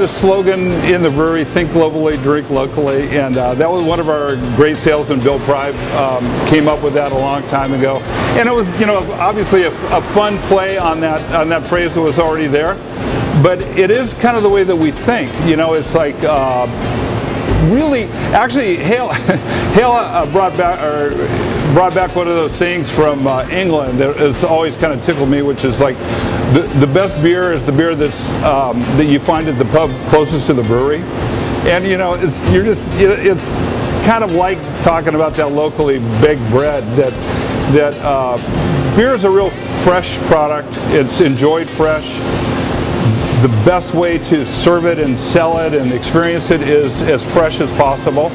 a slogan in the brewery, think globally, drink locally, and that was one of our great salesmen, Bill Prybe, came up with that a long time ago. And it was, you know, obviously a fun play on that phrase that was already there, but it is kind of the way that we think. You know, it's like really, actually, Hale brought back one of those things from England that has always kind of tickled me, which is like the best beer is the beer that's that you find at the pub closest to the brewery. And you know, it's kind of like talking about that locally baked bread, that beer is a real fresh product. It's enjoyed fresh. The best way to serve it and sell it and experience it is as fresh as possible.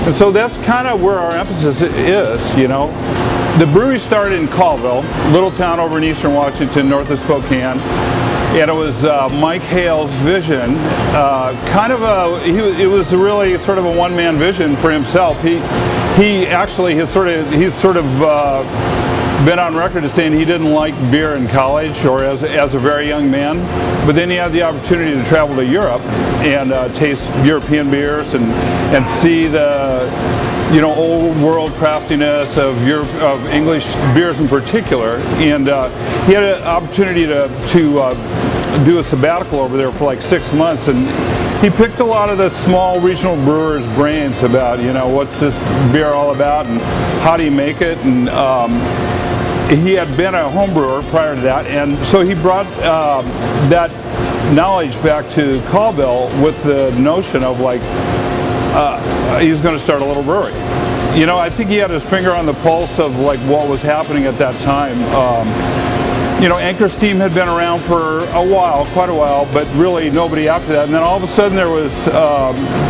And so that's kind of where our emphasis is, you know. The brewery started in Colville, little town over in eastern Washington, north of Spokane. And it was Mike Hale's vision. It was really sort of a one-man vision for himself. He actually he's sort of been on record as saying he didn't like beer in college or as a very young man, but then he had the opportunity to travel to Europe and taste European beers and see the, you know, old world craftiness of English beers in particular. And he had an opportunity to do a sabbatical over there for like 6 months, and he picked a lot of the small regional brewers' brains about, you know, what's this beer all about and how do you make it. And he had been a home brewer prior to that, and so he brought that knowledge back to Colville with the notion of like he's going to start a little brewery. You know, I think he had his finger on the pulse of like what was happening at that time. You know, Anchor Steam had been around for a while, quite a while, but really nobody after that. And then all of a sudden there was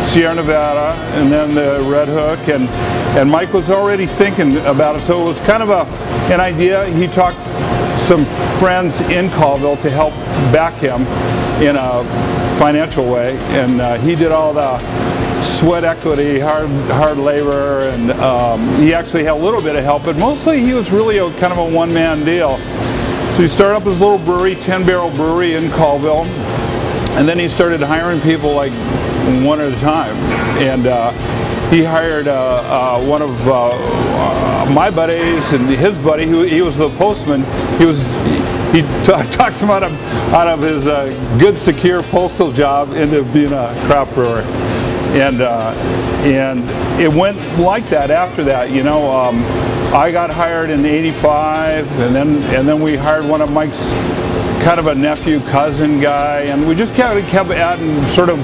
Sierra Nevada, and then the Red Hook, and Mike was already thinking about it. So it was kind of an idea. He talked some friends in Colville to help back him in a financial way, and he did all the sweat equity, hard labor, and he actually had a little bit of help, but mostly he was really kind of a one-man deal. So he started up his little brewery, 10-barrel brewery in Colville, and then he started hiring people like one at a time. And he hired one of my buddies and his buddy, he was the postman. He talked him out of his good, secure postal job into being a craft brewer. And it went like that after that, you know. I got hired in '85, and then we hired one of Mike's kind of a nephew, cousin guy, and we just kept adding sort of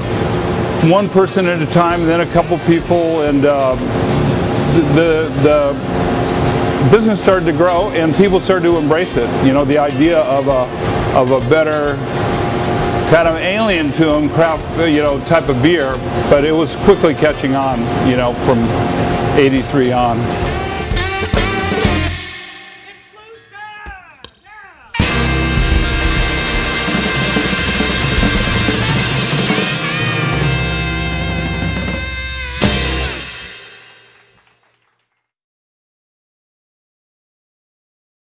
one person at a time, and then a couple people, and the business started to grow, and people started to embrace it. You know, the idea of a better, kind of alien to them, craft, you know, type of beer, but it was quickly catching on, you know, from '83 on.